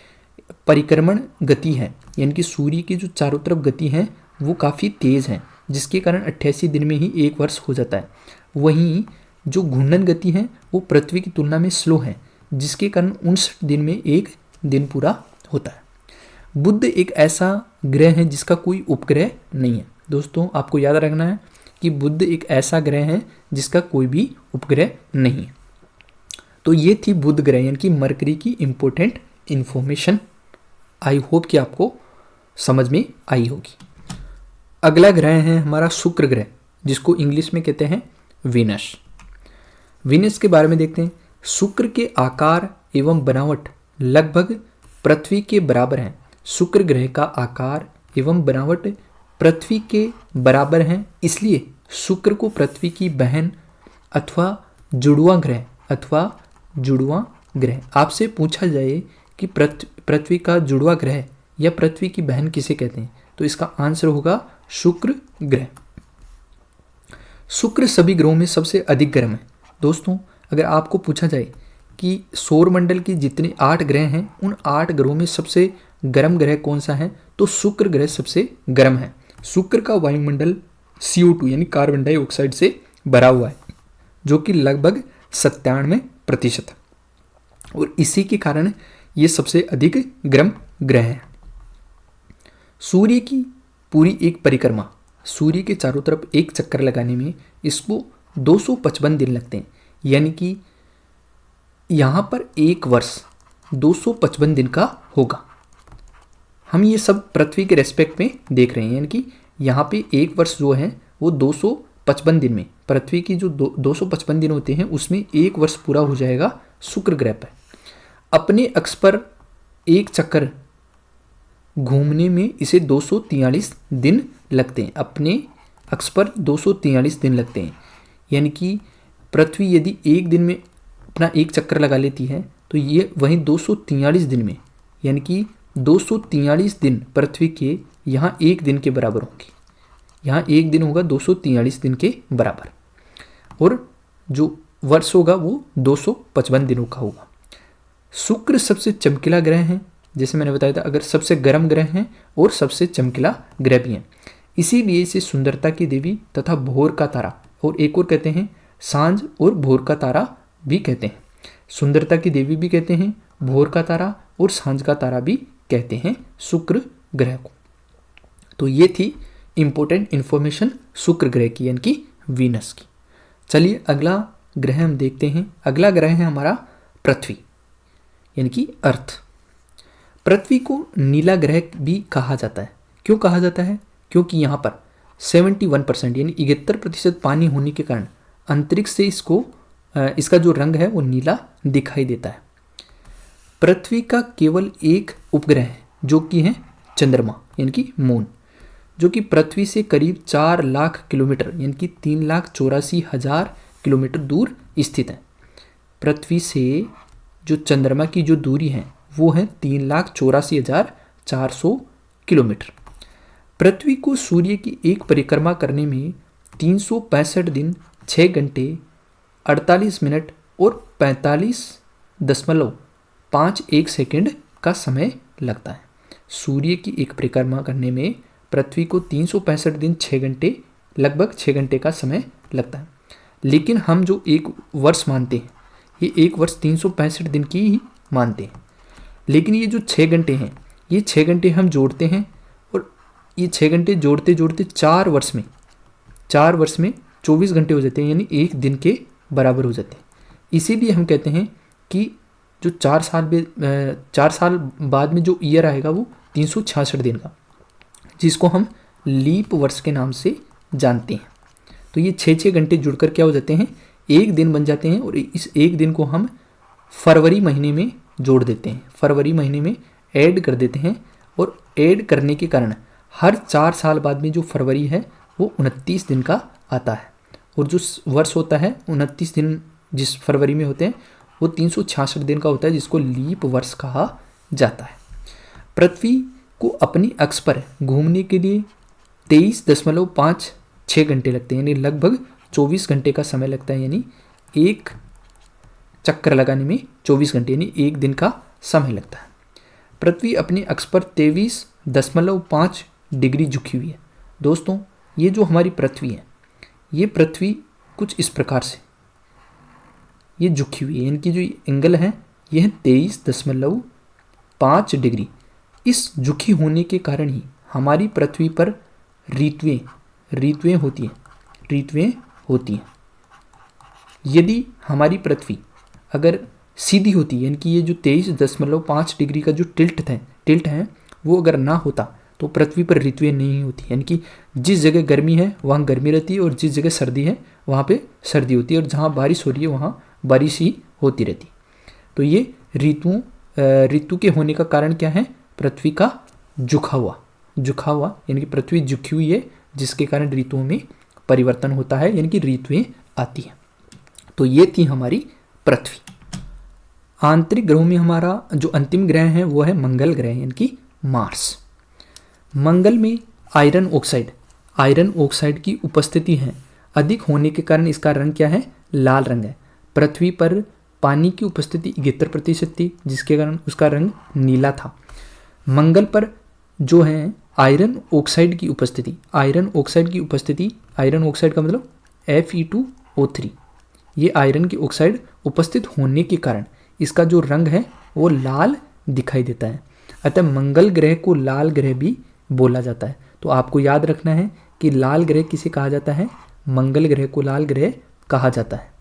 परिक्रमण गति है, यानी कि सूर्य की जो चारों तरफ गति है वो काफ़ी तेज़ है, जिसके कारण 88 दिन में ही एक वर्ष हो जाता है। वहीं जो घूर्णन गति है वो पृथ्वी की तुलना में स्लो है, जिसके कारण 59 दिन में एक दिन पूरा होता है। बुध एक ऐसा ग्रह है जिसका कोई उपग्रह नहीं है। दोस्तों, आपको याद रखना है कि बुध एक ऐसा ग्रह है जिसका कोई भी उपग्रह नहीं है। तो ये थी बुध ग्रह यानी कि मरकरी की इम्पोर्टेंट इन्फॉर्मेशन। आई होप कि आपको समझ में आई होगी। अगला ग्रह है हमारा शुक्र ग्रह, जिसको इंग्लिश में कहते हैं वीनस। वीनस के बारे में देखते हैं। शुक्र के आकार एवं बनावट लगभग पृथ्वी के बराबर हैं। शुक्र ग्रह का आकार एवं बनावट पृथ्वी के बराबर हैं, इसलिए शुक्र को पृथ्वी की बहन अथवा जुड़वा ग्रह। आपसे पूछा जाए कि पृथ्वी का जुड़वा ग्रह या पृथ्वी की बहन किसे कहते हैं, तो इसका आंसर होगा शुक्र ग्रह। शुक्र सभी ग्रहों में सबसे अधिक गर्म है। दोस्तों, अगर आपको पूछा जाए कि सौरमंडल की जितने 8 ग्रह हैं, उन 8 ग्रहों में सबसे गर्म ग्रह कौन सा है, तो शुक्र ग्रह सबसे गर्म है। शुक्र का वायुमंडल CO2 यानी कार्बन डाइऑक्साइड से भरा हुआ है, जो कि लगभग 97% है, और इसी के कारण ये सबसे अधिक गर्म ग्रह है। सूर्य की पूरी एक परिक्रमा, सूर्य के चारों तरफ एक चक्कर लगाने में इसको 255 दिन लगते हैं, यानी कि यहाँ पर एक वर्ष 255 दिन का होगा। हम ये सब पृथ्वी के रेस्पेक्ट में देख रहे हैं, यानी कि यहाँ पे एक वर्ष जो है वो 255 दिन में, पृथ्वी की जो 255 दिन होते हैं उसमें एक वर्ष पूरा हो जाएगा शुक्र ग्रह पर। अपने अक्ष पर एक चक्कर घूमने में इसे 243 दिन लगते हैं। अपने अक्ष पर 243 दिन लगते हैं, यानी कि पृथ्वी यदि एक दिन में अपना एक चक्कर लगा लेती है तो ये वहीं 243 दिन में, यानी कि 243 दिन पृथ्वी के यहाँ एक दिन के बराबर होंगे। यहाँ एक दिन होगा 243 दिन के बराबर, और जो वर्ष होगा वो 255 दिनों का होगा। शुक्र सबसे चमकीला ग्रह है, जैसे मैंने बताया था, अगर सबसे गर्म ग्रह हैं और सबसे चमकीला ग्रह भी हैं। इसीलिए इसे सुंदरता की देवी तथा भोर का तारा, और एक और कहते हैं सांझ और भोर का तारा भी कहते हैं। सुंदरता की देवी भी कहते हैं, भोर का तारा और सांझ का तारा भी कहते हैं शुक्र ग्रह को। तो ये थी इंपॉर्टेंट इंफॉर्मेशन शुक्र ग्रह की, यानी कि वीनस की। चलिए अगला ग्रह हम देखते हैं। अगला ग्रह है हमारा पृथ्वी, यानी कि अर्थ। पृथ्वी को नीला ग्रह भी कहा जाता है। क्यों कहा जाता है? क्योंकि यहाँ पर 71% यानी 71% पानी होने के कारण अंतरिक्ष से इसका जो रंग है वो नीला दिखाई देता है। पृथ्वी का केवल एक उपग्रह है जो कि है चंद्रमा, यानी कि मून, जो कि पृथ्वी से करीब 4 लाख किलोमीटर यानी कि 3,84,000 किलोमीटर दूर स्थित है। पृथ्वी से जो चंद्रमा की जो दूरी है वो है 3,84,400 किलोमीटर। पृथ्वी को सूर्य की एक परिक्रमा करने में 365 दिन 6 घंटे 48 मिनट और 45.51 सेकेंड का समय लगता है। सूर्य की एक परिक्रमा करने में पृथ्वी को 365 दिन 6 घंटे लगभग 6 घंटे का समय लगता है। लेकिन हम जो एक वर्ष मानते हैं, ये एक वर्ष 365 दिन की ही मानते हैं। लेकिन ये जो 6 घंटे हैं, ये 6 घंटे हम जोड़ते हैं, और ये 6 घंटे जोड़ते जोड़ते 4 वर्ष में 24 घंटे हो जाते हैं, यानी एक दिन के बराबर हो जाते हैं। इसीलिए हम कहते हैं कि जो 4 साल बाद में जो ईयर आएगा वो 366 दिन का, जिसको हम लीप वर्ष के नाम से जानते हैं। तो ये 6 घंटे जुड़कर क्या हो जाते हैं, एक दिन बन जाते हैं, और इस एक दिन को हम फरवरी महीने में जोड़ देते हैं, फरवरी महीने में ऐड कर देते हैं, और ऐड करने के कारण हर 4 साल बाद में जो फरवरी है वो 29 दिन का आता है, और जो वर्ष होता है 29 दिन जिस फरवरी में होते हैं वो 366 दिन का होता है, जिसको लीप वर्ष कहा जाता है। पृथ्वी को अपनी अक्ष पर घूमने के लिए 23.56 घंटे लगते हैं, यानी लगभग 24 घंटे का समय लगता है, यानी एक चक्कर लगाने में 24 घंटे यानी एक दिन का समय लगता है। पृथ्वी अपने अक्ष पर 23.5 डिग्री झुकी हुई है। दोस्तों, ये जो हमारी पृथ्वी है, ये पृथ्वी कुछ इस प्रकार से ये झुकी हुई है, यानी कि जो एंगल है ये है 23.5 डिग्री। इस झुकी होने के कारण ही हमारी पृथ्वी पर ऋतुएं होती हैं। यदि हमारी पृथ्वी अगर सीधी होती, यानी कि ये जो 23.5 डिग्री का जो टिल्ट है वो अगर ना होता तो पृथ्वी पर ऋतुएं नहीं होती, यानी कि जिस जगह गर्मी है वहाँ गर्मी रहती है, और जिस जगह सर्दी है वहाँ पे सर्दी होती है, और जहाँ बारिश हो रही है वहाँ बारिश ही होती रहती। तो ये ऋतु के होने का कारण क्या है? पृथ्वी का झुका हुआ यानी कि पृथ्वी झुकी हुई है, जिसके कारण ऋतुओं में परिवर्तन होता है, यानी कि ऋतुएं आती हैं। तो ये थी हमारी पृथ्वी। आंतरिक ग्रहों में हमारा जो अंतिम ग्रह है वो है मंगल ग्रह यानी कि मार्स। मंगल में आयरन ऑक्साइड की उपस्थिति है अधिक होने के कारण इसका रंग क्या है, लाल रंग है। पृथ्वी पर पानी की उपस्थिति 71% थी जिसके कारण उसका रंग नीला था। मंगल पर जो है आयरन ऑक्साइड की उपस्थिति, आयरन ऑक्साइड का मतलब Fe2O3, ये आयरन की ऑक्साइड उपस्थित होने के कारण इसका जो रंग है वो लाल दिखाई देता है। अतः मंगल ग्रह को लाल ग्रह भी बोला जाता है। तो आपको याद रखना है कि लाल ग्रह किसे कहा जाता है, मंगल ग्रह को लाल ग्रह कहा जाता है।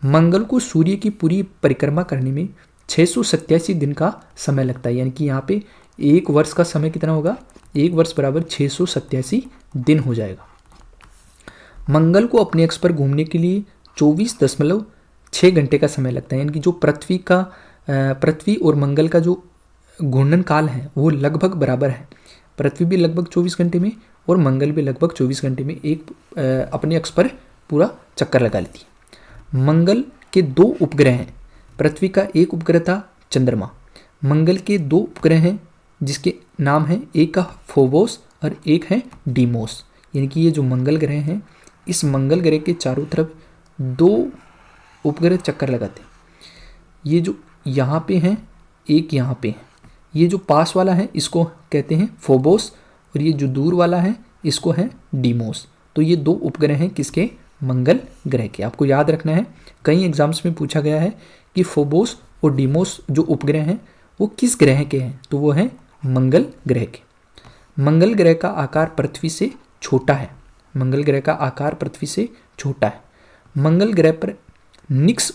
मंगल को सूर्य की पूरी परिक्रमा करने में 687 दिन का समय लगता है, यानी कि यहाँ पे एक वर्ष का समय कितना होगा, एक वर्ष बराबर 687 दिन हो जाएगा। मंगल को अपने अक्ष पर घूमने के लिए 24.6 घंटे का समय लगता है, यानी कि जो पृथ्वी और मंगल का जो घूर्णन काल है वो लगभग बराबर है। पृथ्वी भी लगभग 24 घंटे में और मंगल भी लगभग 24 घंटे में अपने अक्ष पर पूरा चक्कर लगा लेती है। मंगल के 2 उपग्रह हैं। पृथ्वी का एक उपग्रह था चंद्रमा। मंगल के 2 उपग्रह हैं जिसके नाम है, एक का फोबोस और एक है डीमोस। यानी कि ये जो मंगल ग्रह हैं, इस मंगल ग्रह के चारों तरफ 2 उपग्रह चक्कर लगाते हैं। ये जो यहाँ पे हैं, एक यहाँ पे है। ये जो पास वाला है इसको कहते हैं फोबोस और ये जो दूर वाला है इसको है डीमोस। तो ये 2 उपग्रह हैं किसके, मंगल ग्रह के। आपको याद रखना है, कई एग्जाम्स में पूछा गया है कि फोबोस और डीमोस जो उपग्रह हैं वो किस ग्रह के हैं, तो वो है मंगल ग्रह के। मंगल ग्रह का आकार पृथ्वी से छोटा है। मंगल ग्रह का आकार पृथ्वी से छोटा है। मंगल ग्रह पर निक्स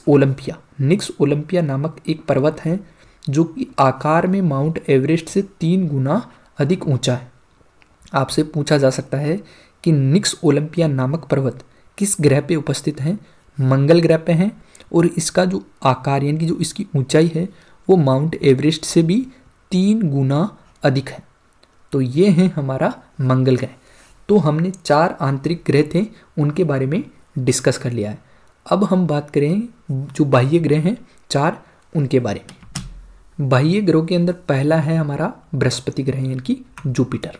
ओलंपिया नामक एक पर्वत है जो कि आकार में माउंट एवरेस्ट से 3 गुना अधिक ऊंचा है। आपसे पूछा जा सकता है कि निक्स ओलंपिया नामक पर्वत किस ग्रह पे उपस्थित है, मंगल ग्रह पे है और इसका जो आकार यानी कि जो इसकी ऊंचाई है वो माउंट एवरेस्ट से भी 3 गुना अधिक है। तो ये है हमारा मंगल ग्रह। तो हमने 4 आंतरिक ग्रह थे उनके बारे में डिस्कस कर लिया है। अब हम बात करें जो बाह्य ग्रह हैं 4 उनके बारे में। बाह्य ग्रहों के अंदर पहला है हमारा बृहस्पति ग्रह यानी कि जुपिटर।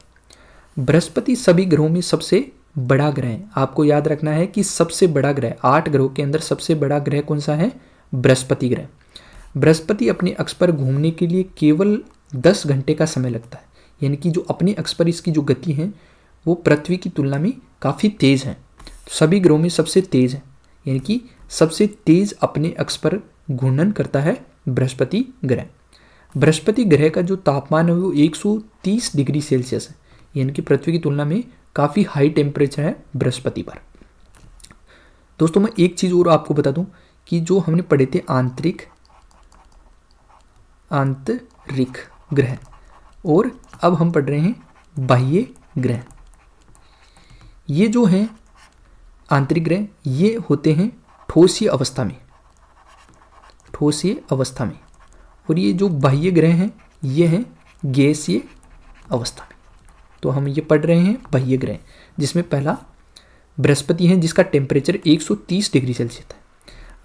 बृहस्पति सभी ग्रहों में सबसे बड़ा ग्रह है। आपको याद रखना है कि सबसे बड़ा ग्रह, 8 ग्रहों के अंदर सबसे बड़ा ग्रह कौन सा है, बृहस्पति ग्रह। बृहस्पति अपने अक्ष पर घूमने के लिए केवल 10 घंटे का समय लगता है, यानी कि जो अपने अक्ष पर इसकी जो गति है वो पृथ्वी की तुलना में काफ़ी तेज़ है। सभी ग्रहों में सबसे तेज़ है, यानी कि सबसे तेज़ अपने अक्ष पर घूर्णन करता है बृहस्पति ग्रह। बृहस्पति ग्रह का जो तापमान है वो 130 डिग्री सेल्सियस है, यानी कि पृथ्वी की तुलना में काफ़ी हाई टेम्परेचर है बृहस्पति पर। दोस्तों मैं एक चीज़ और आपको बता दूं कि जो हमने पढ़े थे आंतरिक ग्रह, और अब हम पढ़ रहे हैं बाह्य ग्रह। ये जो हैं आंतरिक ग्रह ये होते हैं ठोसीय अवस्था में, और ये जो बाह्य ग्रह हैं ये हैं गैसीय अवस्था में। तो हम ये पढ़ रहे हैं बाह्य ग्रह, जिसमें पहला बृहस्पति है जिसका टेम्परेचर 130 डिग्री सेल्सियस है।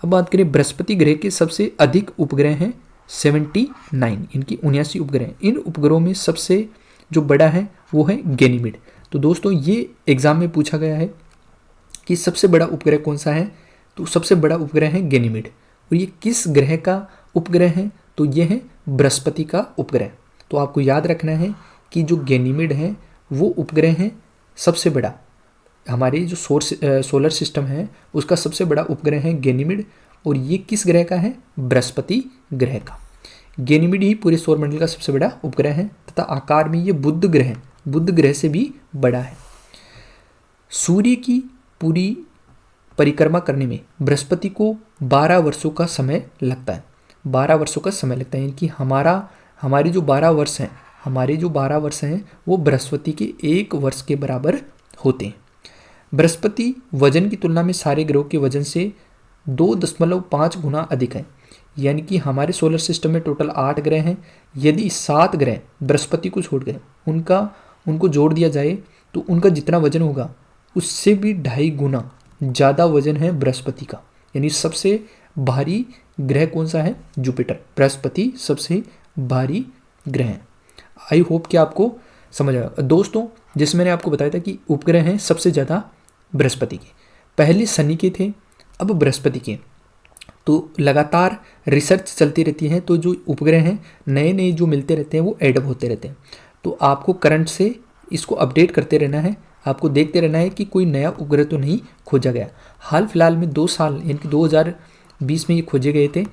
अब बात करें बृहस्पति ग्रह के सबसे अधिक उपग्रह हैं 79, इनकी 79 उपग्रह। इन उपग्रहों में सबसे जो बड़ा है वो है गैनीमेड। तो दोस्तों ये एग्जाम में पूछा गया है कि सबसे बड़ा उपग्रह कौन सा है, तो सबसे बड़ा उपग्रह है गैनीमेड। और ये किस ग्रह का उपग्रह है, तो ये है बृहस्पति का उपग्रह। तो आपको याद रखना है कि जो गैनीमेड है वो उपग्रह है सबसे बड़ा। हमारे जो सोलर सिस्टम है उसका सबसे बड़ा उपग्रह है गैनीमेड, और ये किस ग्रह का है, बृहस्पति ग्रह का। गैनीमेड ही पूरे सौरमंडल का सबसे बड़ा उपग्रह है तथा आकार में ये बुध ग्रह से भी बड़ा है। सूर्य की पूरी परिक्रमा करने में बृहस्पति को 12 वर्षों का समय लगता है। 12 वर्षों का समय लगता है, यानी कि हमारे जो 12 वर्ष हैं वो बृहस्पति के 1 वर्ष के बराबर होते हैं। बृहस्पति वजन की तुलना में सारे ग्रहों के वजन से 2.5 गुना अधिक है। यानी कि हमारे सोलर सिस्टम में टोटल 8 ग्रह हैं। यदि 7 ग्रह बृहस्पति को छोड़ गए उनको जोड़ दिया जाए तो उनका जितना वजन होगा उससे भी 2.5 गुना ज़्यादा वजन है बृहस्पति का। यानी सबसे भारी ग्रह कौन सा है? जुपिटर, बृहस्पति सबसे भारी ग्रह है। आई होप कि आपको समझ आया। दोस्तों जैसे मैंने आपको बताया था कि उपग्रह हैं सबसे ज़्यादा बृहस्पति के, पहले शनि के थे, अब बृहस्पति के। तो लगातार रिसर्च चलती रहती है, तो जो उपग्रह हैं नए नए जो मिलते रहते हैं वो एडअप होते रहते हैं। तो आपको करंट से इसको अपडेट करते रहना है, आपको देखते रहना है कि कोई नया उपग्रह तो नहीं खोजा गया। हाल फिलहाल में 2 साल यानी कि 2020 में ये खोजे गए थे।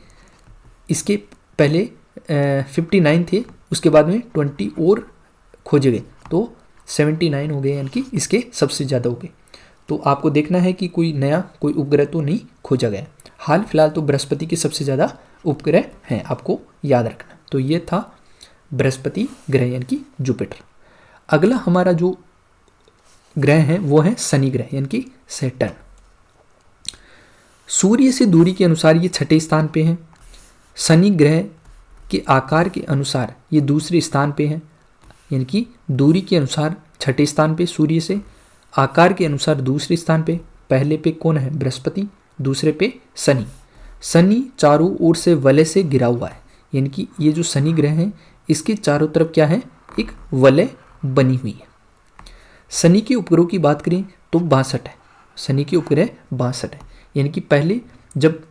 इसके पहले 59 थे, उसके बाद में 20 और खोजे गए, तो 79 हो गए, यानी कि इसके सबसे ज़्यादा हो गए। तो आपको देखना है कि कोई नया कोई उपग्रह तो नहीं खोजा गया। हाल फिलहाल तो बृहस्पति के सबसे ज़्यादा उपग्रह हैं, आपको याद रखना। तो ये था बृहस्पति ग्रह यानी कि जुपिटर। अगला हमारा जो ग्रह है वो है शनि ग्रह यानी कि सैटर्न। सूर्य से दूरी के अनुसार ये छठे स्थान पे है। शनि ग्रह के आकार के अनुसार ये दूसरे स्थान पे है, यानी कि दूरी के अनुसार छठे स्थान पे सूर्य से, आकार के अनुसार दूसरे स्थान पे। पहले पे कौन है? बृहस्पति, दूसरे पे शनि। शनि चारों ओर से वलय से घिरा हुआ है, यानी कि ये जो शनि ग्रह है इसके चारों तरफ क्या है? एक वलय बनी हुई है। शनि के उपग्रहों की बात करें तो 62 है। शनि के उपग्रह 62 है, यानी कि पहले जब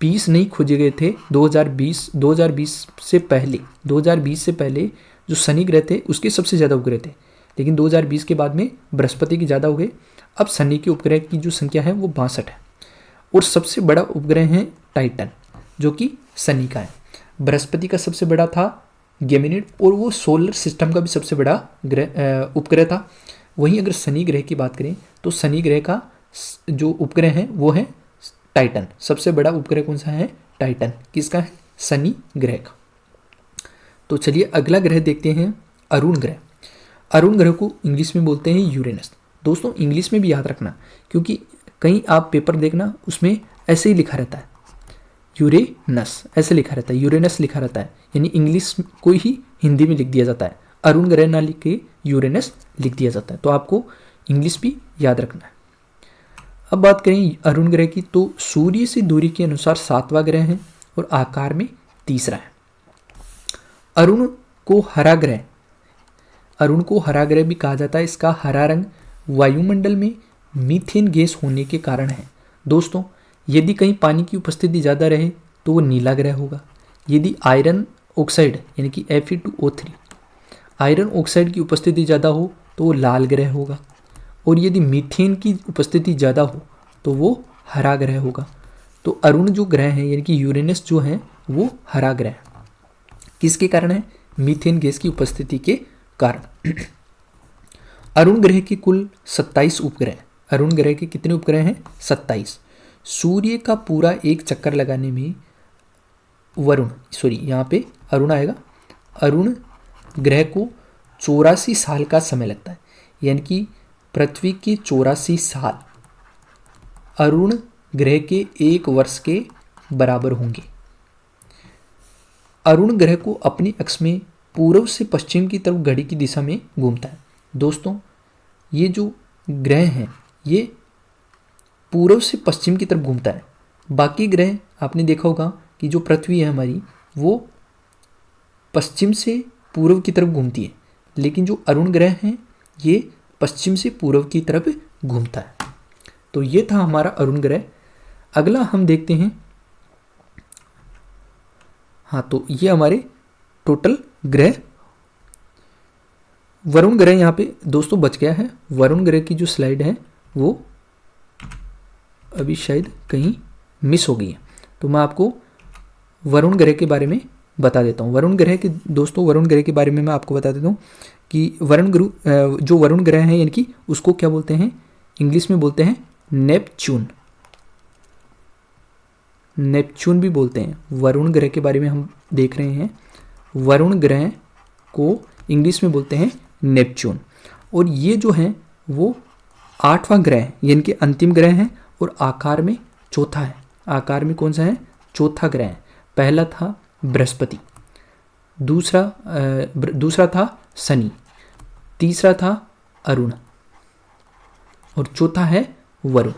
20 नहीं खोजे गए थे, 2020 से पहले जो शनि ग्रह थे उसके सबसे ज़्यादा उपग्रह थे, लेकिन 2020 के बाद में बृहस्पति के ज़्यादा हो गए। अब शनि के उपग्रह की जो संख्या है वो 62 है। और सबसे बड़ा उपग्रह है टाइटन, जो कि शनि का है। बृहस्पति का सबसे बड़ा था गेमिनिड, और वो सोलर सिस्टम का भी सबसे बड़ा उपग्रह था। वहीं अगर शनि ग्रह की बात करें तो शनि ग्रह का जो उपग्रह है वो है टाइटन। सबसे बड़ा उपग्रह कौन सा है? टाइटन। किसका है? शनि ग्रह का। तो चलिए अगला ग्रह देखते हैं, अरुण ग्रह। अरुण ग्रह को इंग्लिश में बोलते हैं यूरेनस। दोस्तों इंग्लिश में भी याद रखना, क्योंकि कहीं आप पेपर देखना उसमें ऐसे ही लिखा रहता है, यूरेनस ऐसे लिखा रहता है, यूरेनस लिखा रहता है, यानी इंग्लिश को ही हिंदी में लिख दिया जाता है। अरुण ग्रह ना लिख के यूरेनस लिख दिया जाता है, तो आपको इंग्लिश भी याद रखना है। अब बात करें अरुण ग्रह की, तो सूर्य से दूरी के अनुसार 7वां ग्रह है और आकार में तीसरा है। अरुण को हरा ग्रह भी कहा जाता है। इसका हरा रंग वायुमंडल में मीथेन गैस होने के कारण है। दोस्तों यदि कहीं पानी की उपस्थिति ज़्यादा रहे तो वो नीला ग्रह होगा। यदि आयरन ऑक्साइड यानी कि Fe2O3 आयरन ऑक्साइड की उपस्थिति ज़्यादा हो तो वो लाल ग्रह होगा, और यदि मीथेन की उपस्थिति ज़्यादा हो तो वो हरा ग्रह होगा। तो अरुण जो ग्रह है यानी कि यूरेनस जो है वो हरा ग्रह है। किसके कारण है? मीथेन गैस की उपस्थिति के कारण। अरुण ग्रह के कुल 27 उपग्रह। अरुण ग्रह के कितने उपग्रह हैं? 27। सूर्य का पूरा एक चक्कर लगाने में यहाँ पे अरुण आएगा। अरुण ग्रह को 84 साल का समय लगता है, यानी कि पृथ्वी के 84 साल अरुण ग्रह के 1 वर्ष के बराबर होंगे। अरुण ग्रह को अपनी अक्ष में पूर्व से पश्चिम की तरफ घड़ी की दिशा में घूमता है। दोस्तों ये जो ग्रह हैं ये पूर्व से पश्चिम की तरफ घूमता है। बाकी ग्रह आपने देखा होगा कि जो पृथ्वी है हमारी वो पश्चिम से पूर्व की तरफ घूमती है, लेकिन जो अरुण ग्रह हैं ये पश्चिम से पूर्व की तरफ घूमता है। तो ये था हमारा अरुण ग्रह। अगला हम देखते हैं, तो ये हमारे टोटल ग्रह। वरुण ग्रह यहाँ पे दोस्तों बच गया है। वरुण ग्रह की जो स्लाइड है वो अभी शायद कहीं मिस हो गई है, तो मैं आपको वरुण ग्रह के बारे में बता देता हूँ। वरुण ग्रह के बारे में मैं आपको बता देता हूँ कि जो वरुण ग्रह है यानी कि उसको क्या बोलते हैं? इंग्लिश में बोलते हैं नेपच्यून भी बोलते हैं। वरुण ग्रह के बारे में हम देख रहे हैं। वरुण ग्रह को इंग्लिश में बोलते हैं नेपच्यून, और ये जो है वो 8वां ग्रह है, यानी कि अंतिम ग्रह है, और आकार में चौथा है। आकार में कौन सा है? चौथा ग्रह है। पहला था बृहस्पति, दूसरा था शनि, तीसरा था अरुण, और चौथा है वरुण।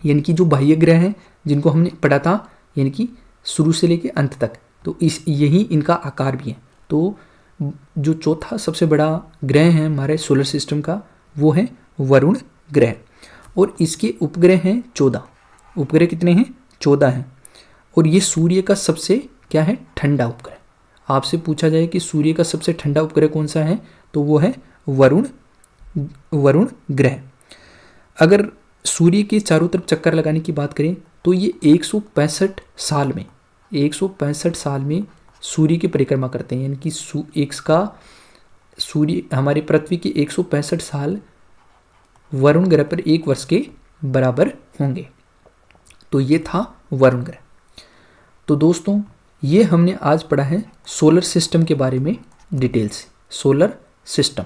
यानी कि जो बाह्य ग्रह हैं जिनको हमने पढ़ा था यानी कि शुरू से लेके अंत तक। तो यही इनका आकार भी है। तो जो चौथा सबसे बड़ा ग्रह है हमारे सोलर सिस्टम का वो है वरुण ग्रह, और इसके उपग्रह हैं 14। उपग्रह कितने हैं? 14 हैं। और ये सूर्य का सबसे क्या है? ठंडा उपग्रह। आपसे पूछा जाए कि सूर्य का सबसे ठंडा उपग्रह कौन सा है, तो वो है वरुण ग्रह। अगर सूर्य के चारों तरफ चक्कर लगाने की बात करें तो ये 165 साल में सूर्य की परिक्रमा करते हैं, यानी कि सूर्य हमारे पृथ्वी के 165 साल वरुण ग्रह पर एक वर्ष के बराबर होंगे। तो ये था वरुण ग्रह। तो दोस्तों ये हमने आज पढ़ा है सोलर सिस्टम के बारे में डिटेल से। सोलर सिस्टम,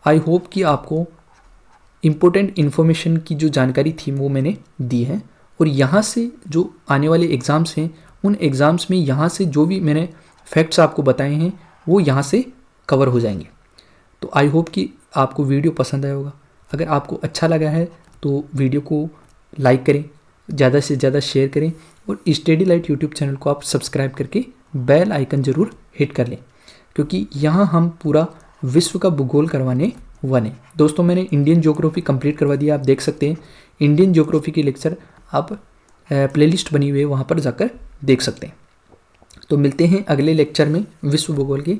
आई होप कि आपको इम्पोर्टेंट इन्फॉर्मेशन की जो जानकारी थी वो मैंने दी है, और यहाँ से जो आने वाले एग्ज़ाम्स हैं उन एग्ज़ाम्स में यहाँ से जो भी मैंने फैक्ट्स आपको बताए हैं वो यहाँ से कवर हो जाएंगे। तो आई होप कि आपको वीडियो पसंद आया होगा। अगर आपको अच्छा लगा है तो वीडियो को लाइक करें, ज़्यादा से ज़्यादा शेयर करें, और स्टडी लाइट यूट्यूब चैनल को आप सब्सक्राइब करके बेल आइकन ज़रूर हिट कर लें, क्योंकि यहाँ हम पूरा विश्व का भूगोल करवाने वाले हैं। दोस्तों मैंने इंडियन ज्योग्राफी कंप्लीट करवा दिया, आप देख सकते हैं इंडियन ज्योग्राफी के लेक्चर आप प्लेलिस्ट बनी हुई है वहाँ पर जाकर देख सकते हैं। तो मिलते हैं अगले लेक्चर में विश्व भूगोल के।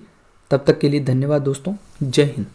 तब तक के लिए धन्यवाद दोस्तों। जय हिंद।